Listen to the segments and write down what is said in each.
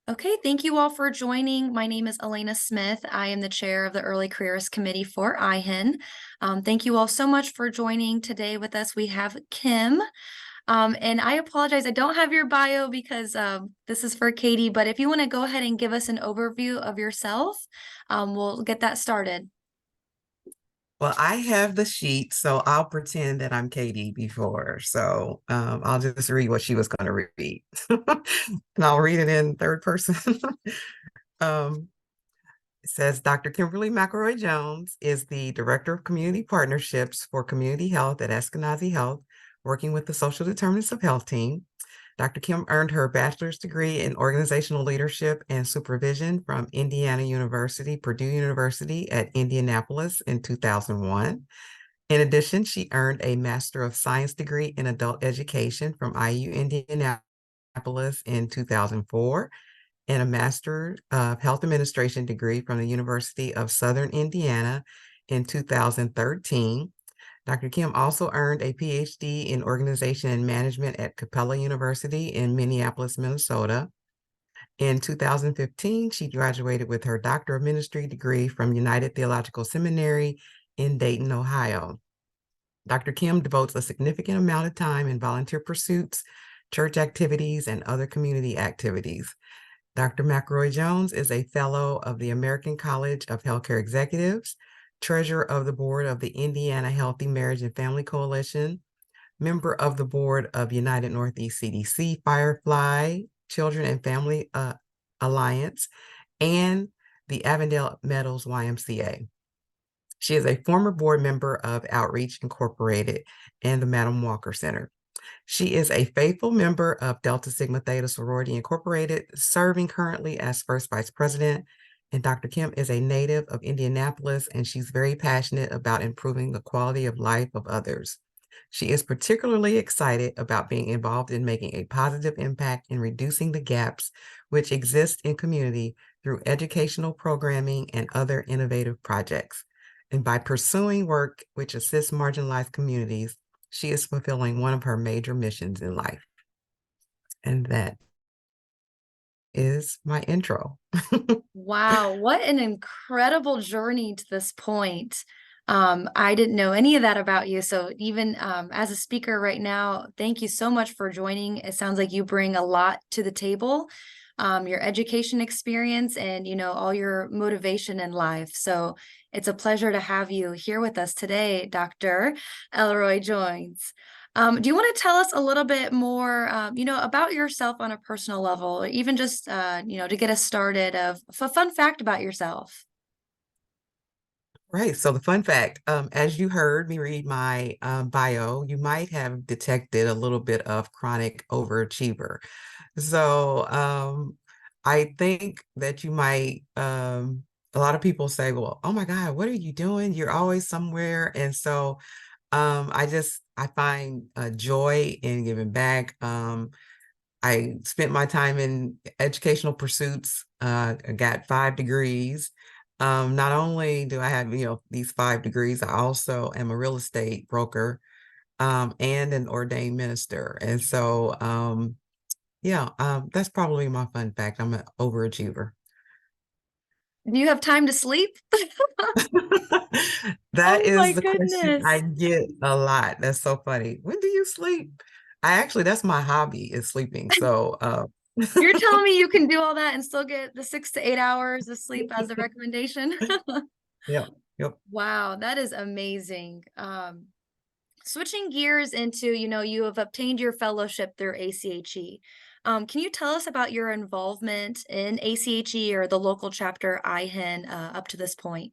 Okay, thank you all for joining. My name is Elena Smith. I am the chair of the Early Careers Committee for IHIN. Thank you all so much for joining today with us. We have Kim. And I apologize, I don't have your bio because this is for Katie, but if you want to go ahead and give us an overview of yourself, we'll get that started. Well, I have the sheet, so I'll pretend that I'm Katie before. So I'll just read what she was going to read. And I'll read it in third person. um, it says Dr. Kimberly McElroy Jones is the Director of Community Partnerships for Community Health at Eskenazi Health, working with the Social Determinants of Health team. Dr. Kim earned her bachelor's degree in organizational leadership and supervision from Indiana University, Purdue University at Indianapolis in 2001. In addition, she earned a Master of Science degree in adult education from IU Indianapolis in 2004 and a Master of Health Administration degree from the University of Southern Indiana in 2013. Dr. Kim also earned a PhD in Organization and Management at Capella University in Minneapolis, Minnesota. In 2015, she graduated with her Doctor of Ministry degree from United Theological Seminary in Dayton, Ohio. Dr. Kim devotes a significant amount of time in volunteer pursuits, church activities, and other community activities. Dr. McElroy Jones is a fellow of the American College of Healthcare Executives, treasurer of the board of the Indiana Healthy Marriage and Family Coalition, member of the board of United Northeast CDC, Firefly, Children and Family Alliance, and the Avondale Meadows YMCA. She is a former board member of Outreach Incorporated and the Madam Walker Center. She is a faithful member of Delta Sigma Theta Sorority Incorporated, serving currently as first vice president. And Dr. Kim is a native of Indianapolis, and she's very passionate about improving the quality of life of others. She is particularly excited about being involved in making a positive impact in reducing the gaps which exist in community through educational programming and other innovative projects. And by pursuing work which assists marginalized communities, she is fulfilling one of her major missions in life. And that is my intro. Wow, what an incredible journey to this point. I didn't know any of that about you. So even as a speaker right now, thank you so much for joining. It sounds like you bring a lot to the table, your education experience and, all your motivation in life. So it's a pleasure to have you here with us today, Dr. Elroy Jones. Do you want to tell us a little bit more, about yourself on a personal level, or even just, to get us started of a fun fact about yourself? Right. So the fun fact, as you heard me read my bio, you might have detected a little bit of chronic overachiever. So I think that you might, a lot of people say, well, oh my God, what are you doing? You're always somewhere. And so I find joy in giving back. I spent my time in educational pursuits. I got 5 degrees. Not only do I have, these 5 degrees, I also am a real estate broker, and an ordained minister. And so, that's probably my fun fact. I'm an overachiever. Do you have time to sleep? That Oh my is the question I goodness. get a lot. That's so funny. When do you sleep? That's my hobby is sleeping. So, You're telling me you can do all that and still get the 6 to 8 hours of sleep as a recommendation? yep, yep. Wow, that is amazing. Switching gears into, you have obtained your fellowship through ACHE. Can you tell us about your involvement in ACHE or the local chapter IHIN up to this point?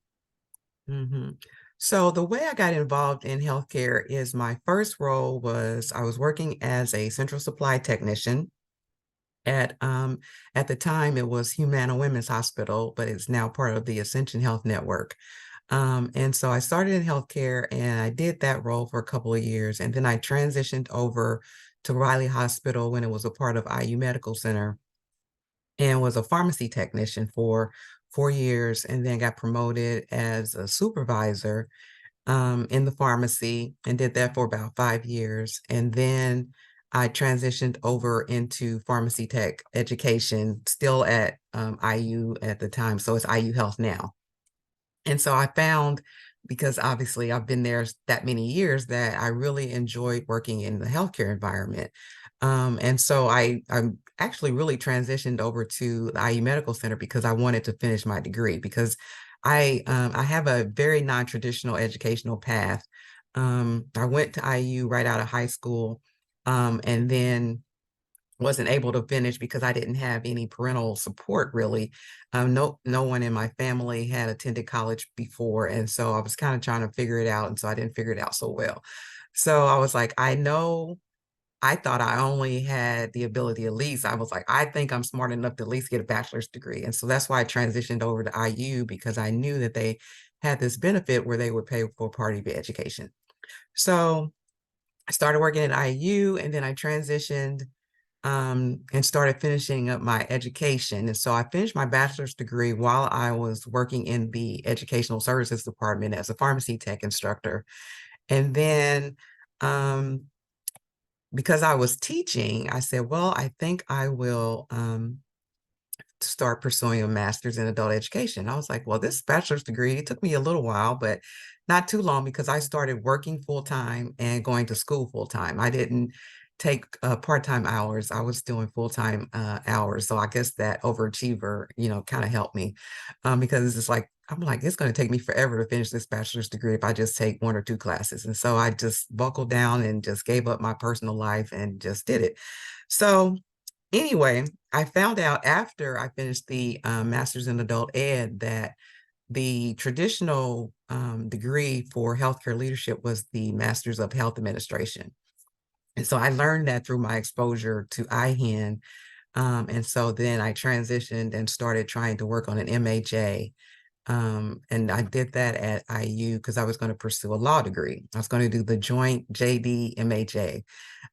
hmm So the way I got involved in healthcare is my first role was I was working as a central supply technician at the time it was Humana Women's Hospital, but it's now part of the Ascension Health Network. And so I started in healthcare and I did that role for a couple of years. And then I transitioned over to Riley Hospital when it was a part of IU Medical Center and was a pharmacy technician for 4 years and then got promoted as a supervisor in the pharmacy and did that for about 5 years. And then I transitioned over into pharmacy tech education, still at IU at the time. So it's IU Health now. And so I found, because obviously I've been there that many years, that I really enjoyed working in the healthcare environment. And so I'm actually really transitioned over to the IU Medical Center because I wanted to finish my degree because I have a very non-traditional educational path. I went to IU right out of high school, and then wasn't able to finish because I didn't have any parental support really. No one in my family had attended college before, and so I was kind of trying to figure it out, and so I didn't figure it out so well. So I was like, I thought I only had the ability, at least I was like, I think I'm smart enough to at least get a bachelor's degree. And so that's why I transitioned over to IU, because I knew that they had this benefit where they would pay for part of your education. So I started working at IU, and then I transitioned and started finishing up my education. And so I finished my bachelor's degree while I was working in the educational services department as a pharmacy tech instructor. And then because I was teaching, I said, well, I think I will to start pursuing a master's in adult education. I was like, well, this bachelor's degree, it took me a little while, but not too long because I started working full time and going to school full time. I didn't take part-time hours. I was doing full-time hours. So I guess that overachiever, kind of helped me because it's like, I'm like, it's going to take me forever to finish this bachelor's degree if I just take one or two classes. And so I just buckled down and just gave up my personal life and just did it. So anyway, I found out after I finished the master's in adult ed that the traditional degree for healthcare leadership was the master's of health administration. And so I learned that through my exposure to IHN. And so then I transitioned and started trying to work on an MHA. And I did that at IU because I was going to pursue a law degree. I was going to do the joint JD MHA.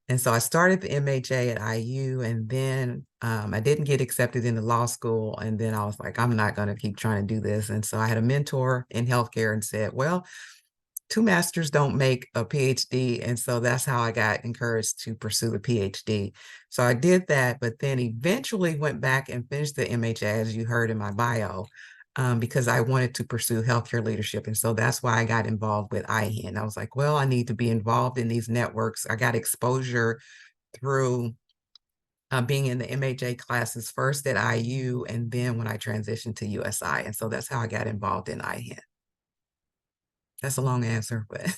And so I started the MHA at IU, and then I didn't get accepted into law school. And then I was like, I'm not going to keep trying to do this. And so I had a mentor in healthcare and said, well, two masters don't make a PhD. And so that's how I got encouraged to pursue the PhD. So I did that, but then eventually went back and finished the MHA, as you heard in my bio, because I wanted to pursue healthcare leadership. And so that's why I got involved with IHN. I was like, well, I need to be involved in these networks. I got exposure through being in the MHA classes first at IU, and then when I transitioned to USI. And so that's how I got involved in IHN. That's a long answer, but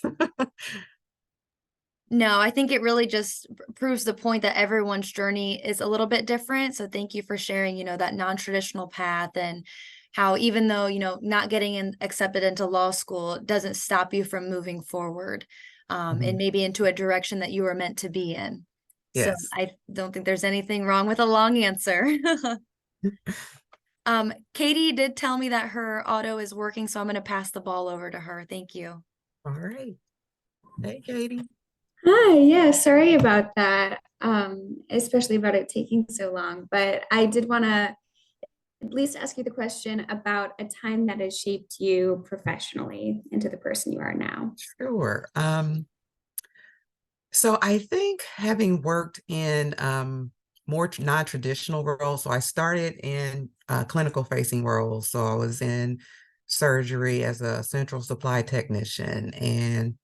No, I think it really just proves the point that everyone's journey is a little bit different. So thank you for sharing, that non-traditional path, and how even though, not getting accepted into law school doesn't stop you from moving forward, and Mhm. maybe into a direction that you were meant to be in. So Yes. I don't think there's anything wrong with a long answer. Katie did tell me that her auto is working, so I'm going to pass the ball over to her. Thank you. All right. Hey, Katie. Hi, yeah, sorry about that, especially about it taking so long. But I did want to at least ask you the question about a time that has shaped you professionally into the person you are now. Sure. So I think having worked in more non-traditional roles, so I started in clinical facing roles. So I was in surgery as a central supply technician and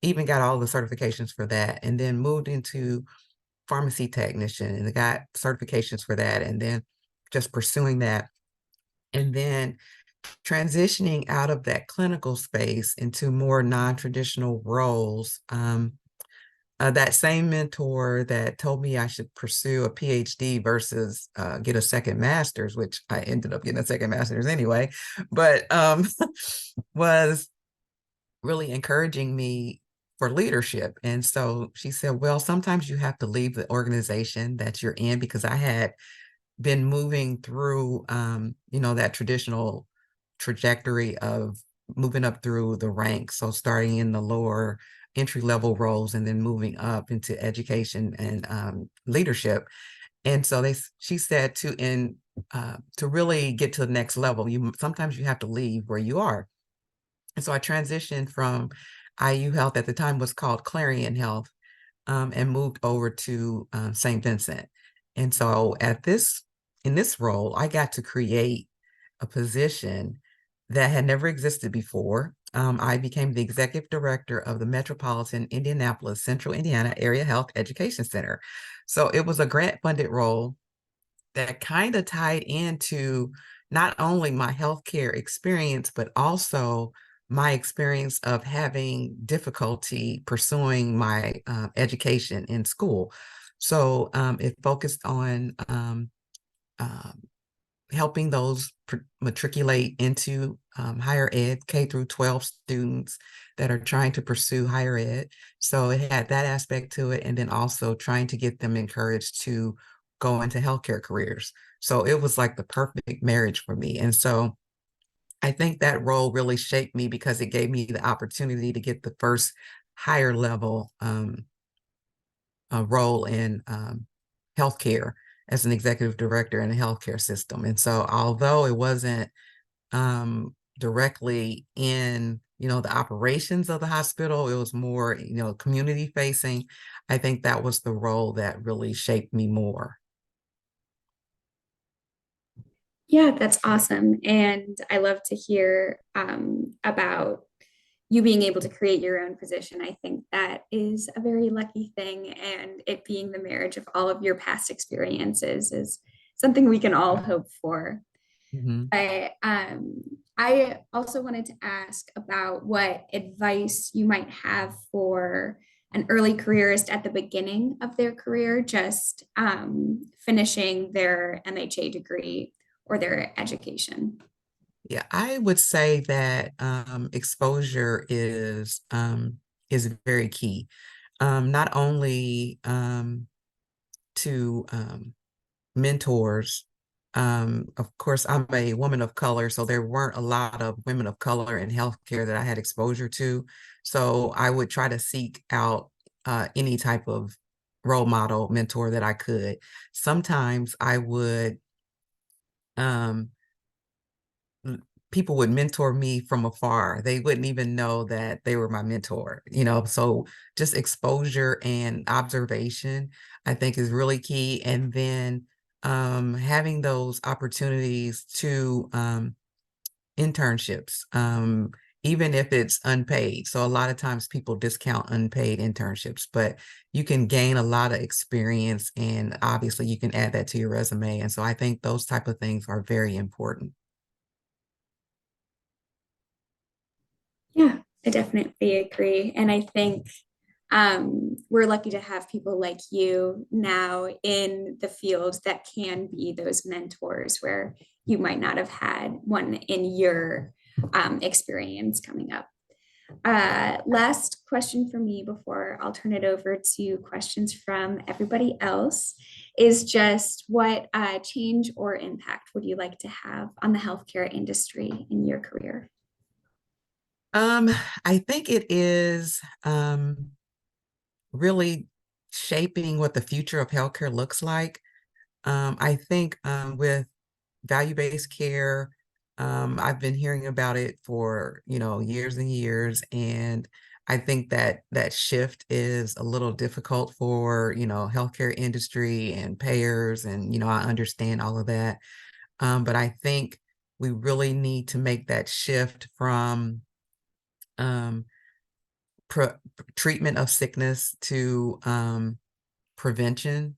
even got all the certifications for that, and then moved into pharmacy technician and got certifications for that, and then just pursuing that. And then transitioning out of that clinical space into more non-traditional roles. That same mentor that told me I should pursue a PhD versus get a second master's, which I ended up getting a second master's anyway, but was really encouraging me for leadership. And so she said, well, sometimes you have to leave the organization that you're in, because I had been moving through that traditional trajectory of moving up through the ranks, so starting in the lower entry level roles and then moving up into education and leadership. And so she said to really get to the next level, you sometimes you have to leave where you are. And so I transitioned from IU Health, at the time was called Clarion Health, and moved over to St. Vincent. And so in this role, I got to create a position that had never existed before. I became the executive director of the Metropolitan Indianapolis Central Indiana Area Health Education Center. So it was a grant funded role that kind of tied into not only my healthcare experience, but also my experience of having difficulty pursuing my education in school. So it focused on um, helping those matriculate into higher ed, K through 12 students that are trying to pursue higher ed. So it had that aspect to it, and then also trying to get them encouraged to go into healthcare careers. So it was like the perfect marriage for me. And so I think that role really shaped me because it gave me the opportunity to get the first higher level role in healthcare as an executive director in the healthcare system. And so, although it wasn't directly in, the operations of the hospital, it was more, community facing. I think that was the role that really shaped me more. Yeah, that's awesome. And I love to hear about you being able to create your own position. I think that is a very lucky thing. And it being the marriage of all of your past experiences is something we can all hope for. Mhm. I also wanted to ask about what advice you might have for an early careerist at the beginning of their career, just finishing their MHA degree or their education. Yeah, I would say that exposure is very key. Not only to mentors. Of course, I'm a woman of color, so there weren't a lot of women of color in healthcare that I had exposure to. So I would try to seek out any type of role model mentor that I could. Sometimes I would um, people would mentor me from afar. They wouldn't even know that they were my mentor. So just exposure and observation, I think, is really key. And then having those opportunities to internships, even if it's unpaid. So a lot of times people discount unpaid internships, but you can gain a lot of experience and obviously you can add that to your resume. And so I think those type of things are very important. Yeah, I definitely agree. And I think we're lucky to have people like you now in the field that can be those mentors where you might not have had one in your experience coming up. Last question for me before I'll turn it over to questions from everybody else is just what change or impact would you like to have on the healthcare industry in your career? Um, I think it is really shaping what the future of healthcare looks like. I think with value-based care, I've been hearing about it for, years and years, and I think that that shift is a little difficult for, healthcare industry and payers, and I understand all of that. But I think we really need to make that shift from um, treatment of sickness to prevention.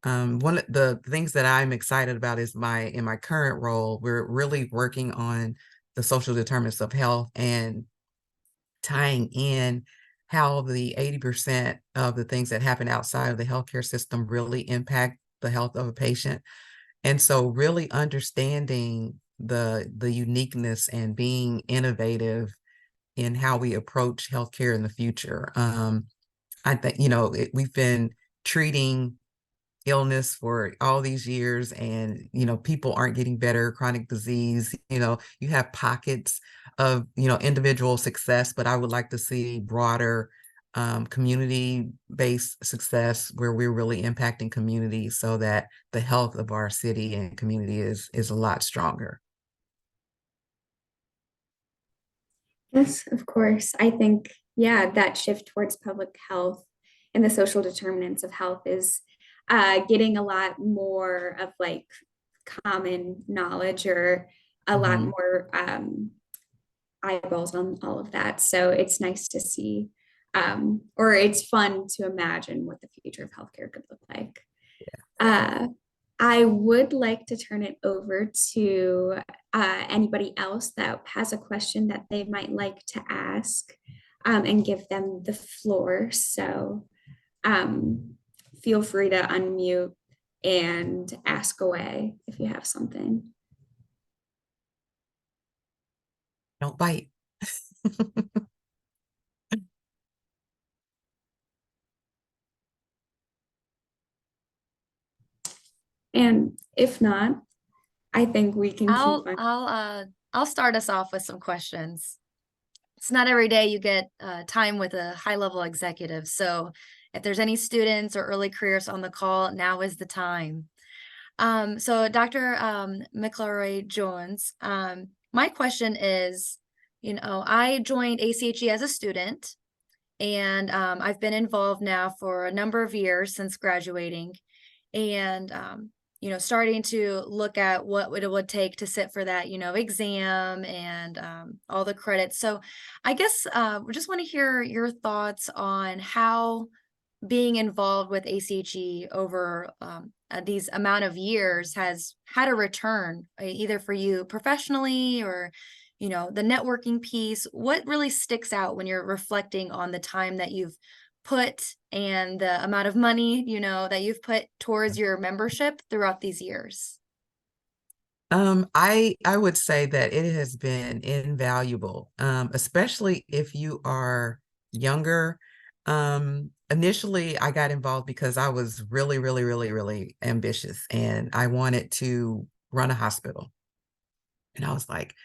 One of the things that I'm excited about is in my current role, we're really working on the social determinants of health and tying in how the 80% of the things that happen outside of the healthcare system really impact the health of a patient. And so really understanding the uniqueness and being innovative in how we approach healthcare in the future. I think, we've been treating illness for all these years, and people aren't getting better. Chronic disease, you have pockets of individual success, but I would like to see broader community-based success where we're really impacting communities so that the health of our city and community is a lot stronger. Yes, of course. I think, yeah, that shift towards public health in the social determinants of health is getting a lot more of like common knowledge or a lot Mhm. more eyeballs on all of that. So it's nice to see, or it's fun to imagine what the future of healthcare could look like. Uh, I would like to turn it over to anybody else that has a question that they might like to ask, and give them the floor. So um, feel free to unmute and ask away if you have something. Don't bite. And if not, I think we can keep I'll on. I'll I'll start us off with some questions. It's not every day you get time with a high level executive. So if there's any students or early careers on the call, now is the time. So Dr. McElroy Jones, my question is, I joined ACHE as a student, and I've been involved now for a number of years since graduating, and starting to look at what it would take to sit for that, exam and all the credits. So I guess we just want to hear your thoughts on how being involved with ACHE over these amount of years has had a return, either for you professionally or, the networking piece. What really sticks out when you're reflecting on the time that you've put and the amount of money, that you've put towards your membership throughout these years? I would say that it has been invaluable, especially if you are younger. Initially, I got involved because I was really, really, really, really ambitious, and I wanted to run a hospital. And I was like,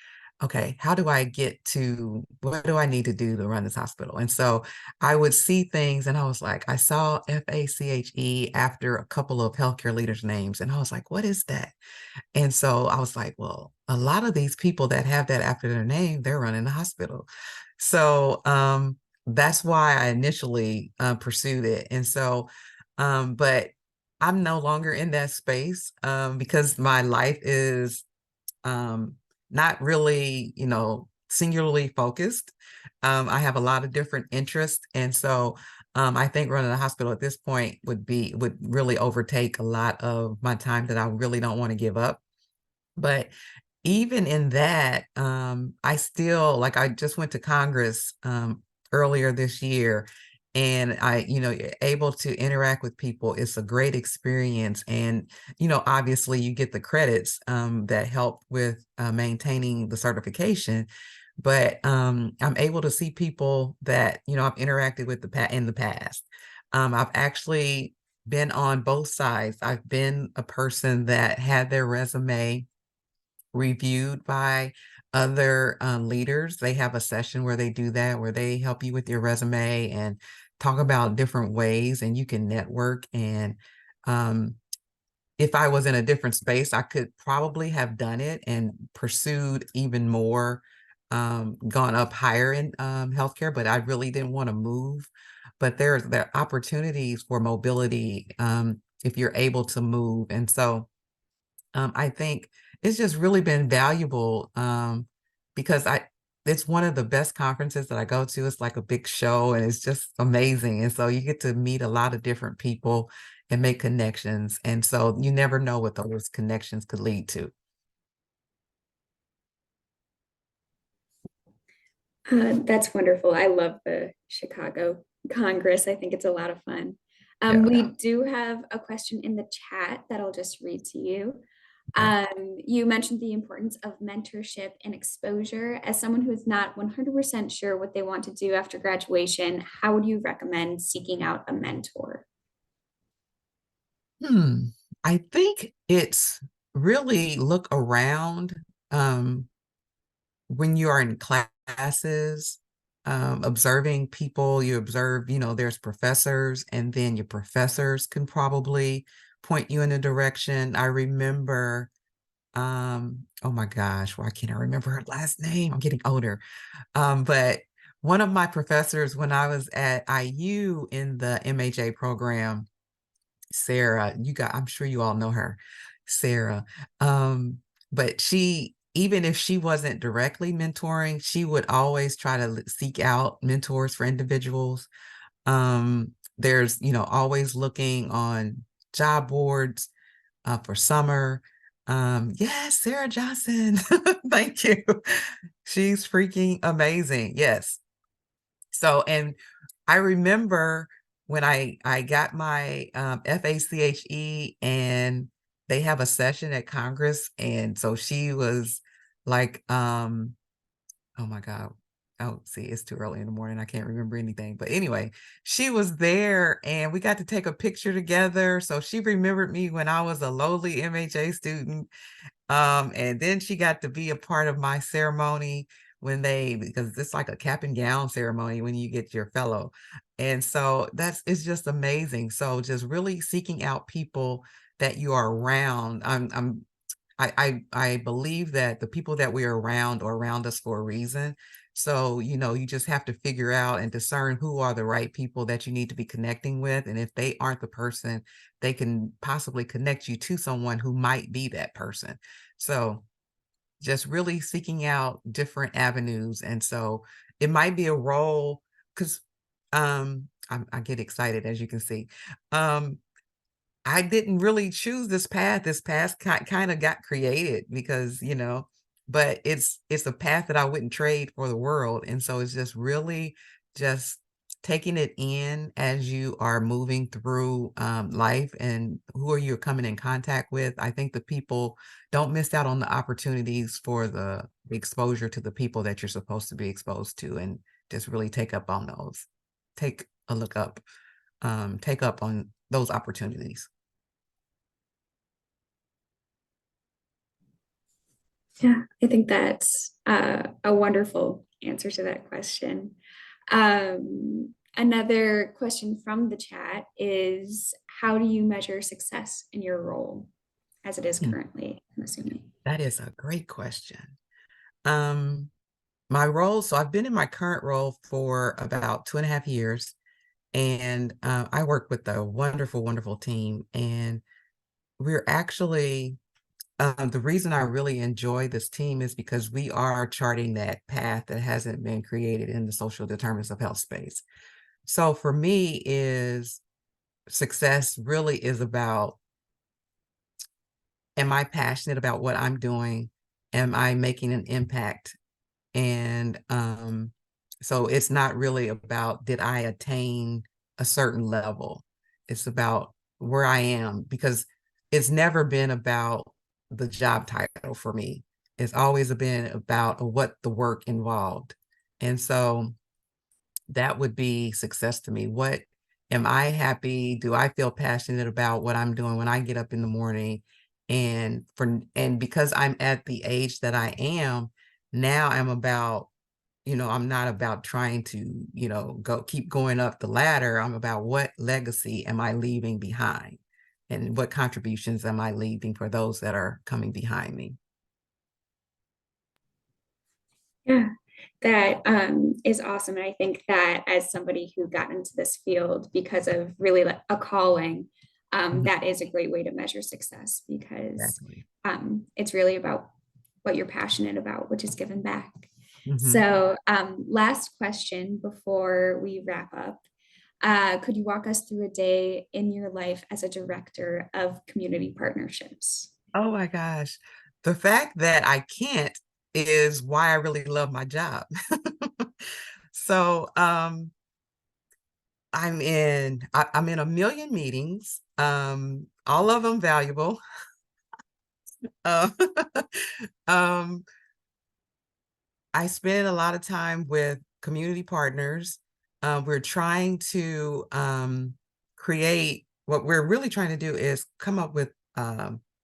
okay, how do I get to what do I need to do to run this hospital? And so I would see things, and I was like, I saw FACHE after a couple of healthcare leaders' names, and I was like, what is that? And so I was like, well, a lot of these people that have that after their name, they're running the hospital. So that's why I initially pursued it. And so, but I'm no longer in that space because my life is not really, singularly focused. I have a lot of different interests. And so I think running a hospital at this point would really overtake a lot of my time that I really don't want to give up. But even in that, I still like I just went to Congress earlier this year, and you're able to interact with people. It's a great experience, and obviously you get the credits that help with maintaining the certification. But I'm able to see people that I've interacted with in the past. I've actually been on both sides. I've been a person that had their resume reviewed by other leaders. They have a session where they do that, where they help you with your resume and talk about different ways, and you can network. And um, if I was in a different space, I could probably have done it and pursued even more, gone up higher in healthcare, but I really didn't want to move. But there are opportunities for mobility if you're able to move. And so I think it's just really been valuable because it's one of the best conferences that I go to. It's like a big show and it's just amazing. And so you get to meet a lot of different people and make connections. And so you never know what those connections could lead to. That's wonderful. I love the Chicago Congress. I think it's a lot of fun. Yeah. We do have a question in the chat that I'll just read to you. Okay. You mentioned the importance of mentorship and exposure. As someone who is not 100% sure what they want to do after graduation, how would you recommend seeking out a mentor? Hmm. I think it's really look around. When you are in classes, observing people, you observe, there's professors, and then your professors can probably point you in a direction. I remember, oh my gosh, why can't I remember her last name? I'm getting older. But one of my professors when I was at IU in the MHA program, Sarah, I'm sure you all know her, Sarah. But she, even if she wasn't directly mentoring, she would always try to seek out mentors for individuals. There's, always looking on job boards for summer. Yes, Sarah Johnson. Thank you. She's freaking amazing. Yes. So, and I remember when I got my FACHE and they have a session at Congress, and so she was like, oh my God. Oh, see, it's too early in the morning. I can't remember anything. But anyway, she was there and we got to take a picture together. So she remembered me when I was a lowly MHA student. And then she got to be a part of my ceremony because it's like a cap and gown ceremony when you get your fellow. And so it's just amazing. So just really seeking out people that you are around. I believe that the people that we are around are around us for a reason. So, you just have to figure out and discern who are the right people that you need to be connecting with. And if they aren't the person, they can possibly connect you to someone who might be that person. So just really seeking out different avenues. And so it might be a role because I get excited, as you can see. I didn't really choose this path. This path kind of got created because, but it's a path that I wouldn't trade for the world. And so it's just really just taking it in as you are moving through life and who are you coming in contact with. I think the people don't miss out on the opportunities for the exposure to the people that you're supposed to be exposed to, and just really take up on those. Take a look up, take up on those opportunities. Yeah, I think that's a wonderful answer to that question. Another question from the chat is, how do you measure success in your role as it is currently, I'm assuming? That is a great question. My role, so I've been in my current role for about 2.5 years, and I work with a wonderful, wonderful team. And we're actually, the reason I really enjoy this team is because we are charting that path that hasn't been created in the social determinants of health space. So for me, is success really is about, am I passionate about what I'm doing? Am I making an impact? And so it's not really about, did I attain a certain level? It's about where I am, because it's never been about the job title for me. It's always been about what the work involved. And so that would be success to me. What am I happy? Do I feel passionate about what I'm doing when I get up in the morning? And because I'm at the age that I am now, I'm about, I'm not about trying to, keep going up the ladder. I'm about, what legacy am I leaving behind? And what contributions am I leaving for those that are coming behind me? Yeah, that is awesome. And I think that as somebody who got into this field because of really a calling, that is a great way to measure success, because Exactly. it's really about what you're passionate about, which is giving back. Mm-hmm. So last question before we wrap up. Could you walk us through a day in your life as a director of community partnerships? Oh my gosh. The fact that I can't is why I really love my job. So I'm in a million meetings, all of them valuable. Uh, um, I spend a lot of time with community partners. We're trying to create, what we're really trying to do is come up with,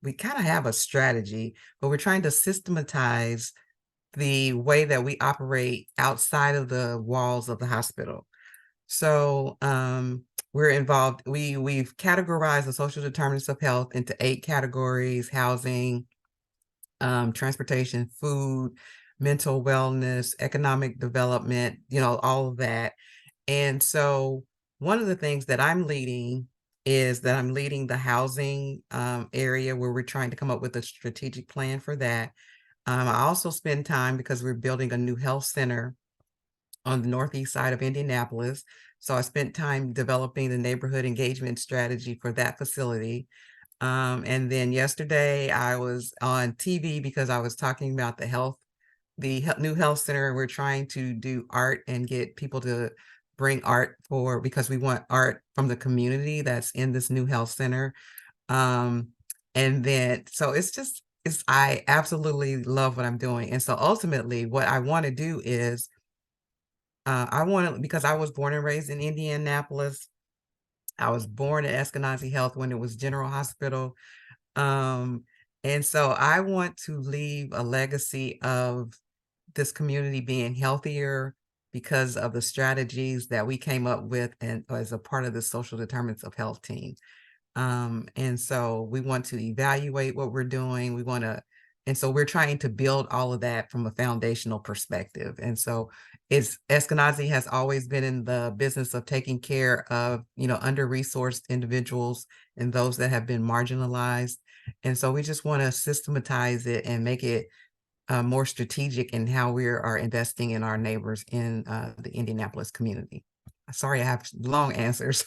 we kind of have a strategy, but we're trying to systematize the way that we operate outside of the walls of the hospital. So we're involved, we've categorized the social determinants of health into 8 categories: housing, transportation, food, mental wellness, economic development, all of that. And so one of the things that I'm leading is that I'm leading the housing area where we're trying to come up with a strategic plan for that. I also spend time because we're building a new health center on the northeast side of Indianapolis. So I spent time developing the neighborhood engagement strategy for that facility. And then yesterday I was on TV because I was talking about the new health center. We're trying to do art and get people to bring art because we want art from the community that's in this new health center. Um, and then, so I absolutely love what I'm doing. And so ultimately what I want to do is, because I was born and raised in Indianapolis. I was born at Eskenazi Health when it was General Hospital. Um, and so I want to leave a legacy of this community being healthier because of the strategies that we came up with and as a part of the social determinants of health team. And so we want to evaluate what we're doing. And so we're trying to build all of that from a foundational perspective. And so Eskenazi has always been in the business of taking care of, under-resourced individuals and those that have been marginalized. And so we just want to systematize it and make it more strategic in how we are investing in our neighbors in the Indianapolis community. Sorry, I have long answers.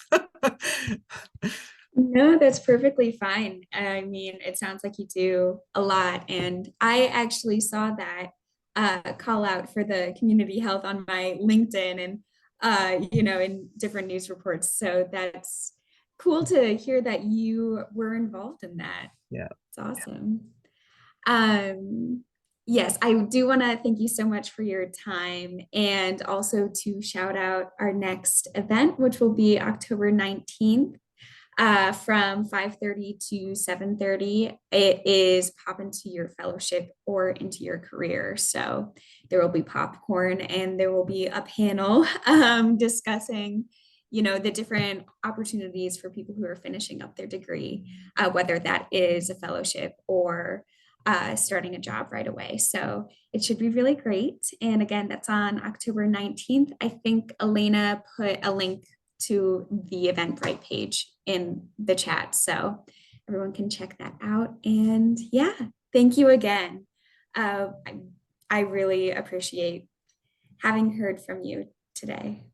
No, that's perfectly fine. I mean, it sounds like you do a lot. And I actually saw that call out for the community health on my LinkedIn and, in different news reports. So that's cool to hear that you were involved in that. Yeah. It's awesome. Um, yes, I do want to thank you so much for your time and also to shout out our next event, which will be October 19th from 5:30 to 7:30. It is pop into your fellowship or into your career. So there will be popcorn and there will be a panel discussing, the different opportunities for people who are finishing up their degree, whether that is a fellowship or starting a job right away. So it should be really great. And again, that's on October 19th. I think Elena put a link to the Eventbrite page in the chat. So everyone can check that out. And yeah, thank you again. I really appreciate having heard from you today.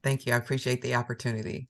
Thank you. I appreciate the opportunity.